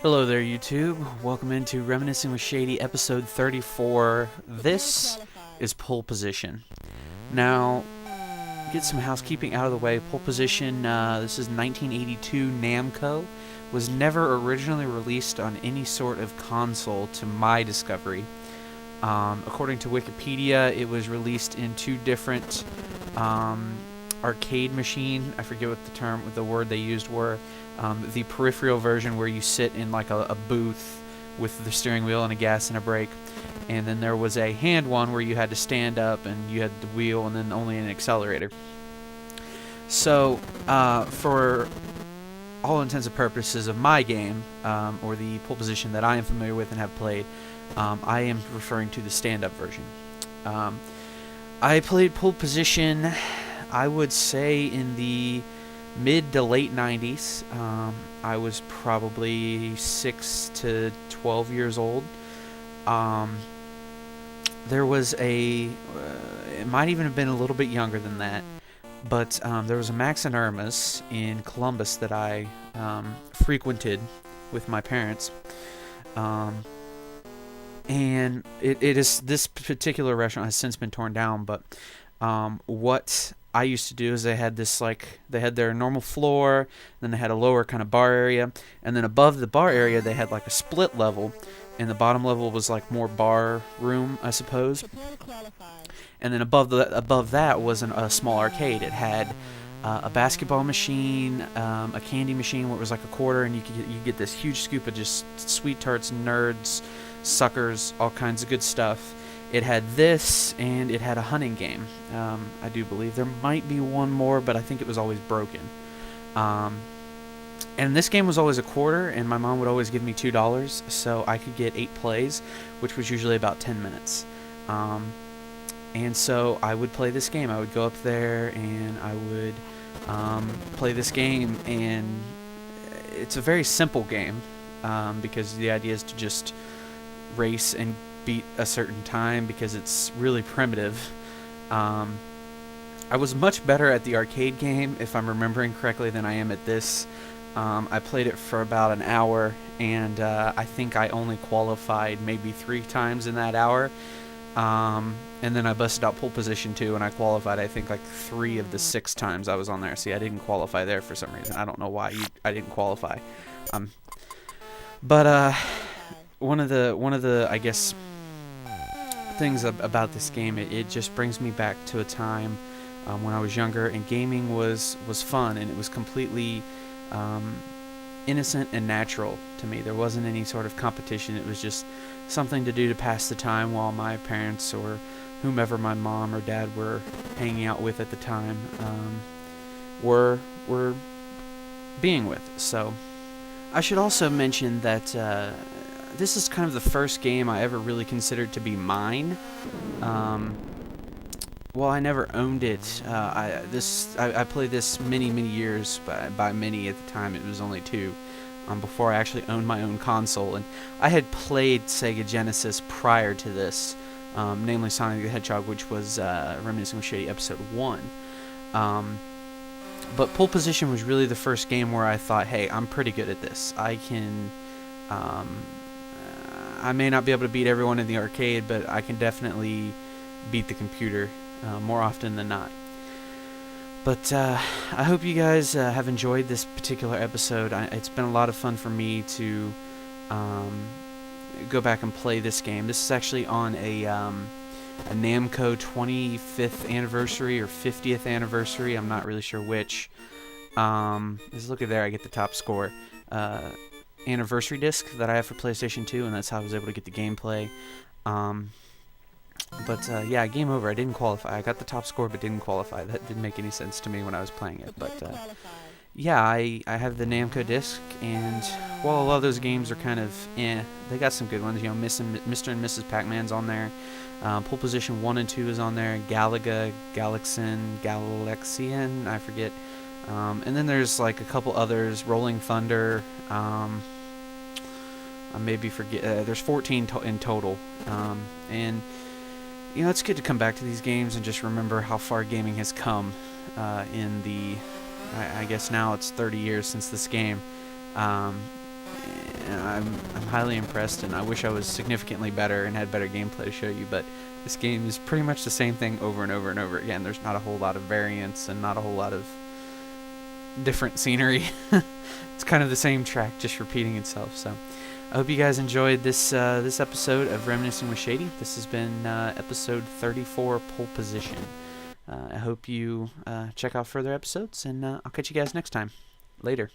Hello there, YouTube. Welcome into Reminiscing with Shady, episode 34. This is Pole Position. Now, get some housekeeping out of the way. Pole Position, this is 1982 Namco. Was never originally released on any sort of console to my discovery. According to Wikipedia, it was released in two different arcade machine. I forget what the word they used were. The peripheral version where you sit in like a booth with the steering wheel and a gas and a brake, and then there was a hand one where you had to stand up and you had the wheel and then only an accelerator. So for all intents and purposes of my game, or the pole position that I am familiar with and have played, I am referring to the stand-up version. I played pole position, I would say, in the mid to late 90s. I was probably 6 to 12 years old. There was it might even have been a little bit younger than that, but there was a Max and Irma's in Columbus that I frequented with my parents. And it is, this particular restaurant has since been torn down, but what I used to do is they had their normal floor, then they had a lower kind of bar area, and then above the bar area they had like a split level, and the bottom level was like more bar room, I suppose. And then above that was a small arcade. It had a basketball machine, a candy machine where it was like a quarter, and you get this huge scoop of just sweet tarts, nerds, suckers, all kinds of good stuff. It had this, and it had a hunting game. I do believe there might be one more, but I think it was always broken. And this game was always a quarter, and my mom would always give me $2, so I could get 8 plays, which was usually about 10 minutes. And so I would play this game. I would go up there, and I would play this game, and it's a very simple game, because the idea is to just race and beat a certain time, because it's really primitive. I was much better at the arcade game, if I'm remembering correctly, than I am at this. I played it for about an hour, and I think I only qualified maybe 3 times in that hour. And then I busted out pole position too, and I qualified, I think, like 3 of the 6 times I was on there. See, I didn't qualify there for some reason. I don't know why I didn't qualify. But one of the I guess things about this game, it just brings me back to a time when I was younger, and gaming was fun, and it was completely innocent and natural to me. There wasn't any sort of competition. It was just something to do to pass the time while my parents or whomever my mom or dad were hanging out with at the time were being with. So I should also mention that this is kind of the first game I ever really considered to be mine. Well, I never owned it. I played this many years, by many at the time it was only 2, before I actually owned my own console. And I had played Sega Genesis prior to this, namely Sonic the Hedgehog, which was Reminiscing with Shady episode 1. But pole position was really the first game where I thought, hey, I'm pretty good at this. I can, I may not be able to beat everyone in the arcade, but I can definitely beat the computer more often than not. But I hope you guys have enjoyed this particular episode. It's been a lot of fun for me to go back and play this game. This is actually on a Namco 25th anniversary or 50th anniversary. I'm not really sure which. Just look at there, I get the top score. Anniversary disc that I have for PlayStation 2, and that's how I was able to get the gameplay. But yeah, game over. I didn't qualify. I got the top score but didn't qualify. That didn't make any sense to me when I was playing it. But yeah, I have the Namco disc, and while a lot of those games are kind of they got some good ones. You know, Mr. and Mrs. Pac-Man's on there. Pole Position 1 and 2 is on there. Galaga, Galaxian, I forget. And then there's like a couple others. Rolling Thunder. I maybe forget. There's 14 in total. And you know, it's good to come back to these games and just remember how far gaming has come in the, I guess now it's 30 years since this game. I'm highly impressed, and I wish I was significantly better and had better gameplay to show you. But this game is pretty much the same thing over and over and over again. There's not a whole lot of variance and not a whole lot of different scenery. It's kind of the same track, just repeating itself. So I hope you guys enjoyed this episode of Reminiscing with Shady. This has been episode 34, Pole Position. I hope you check out further episodes, and I'll catch you guys next time. Later.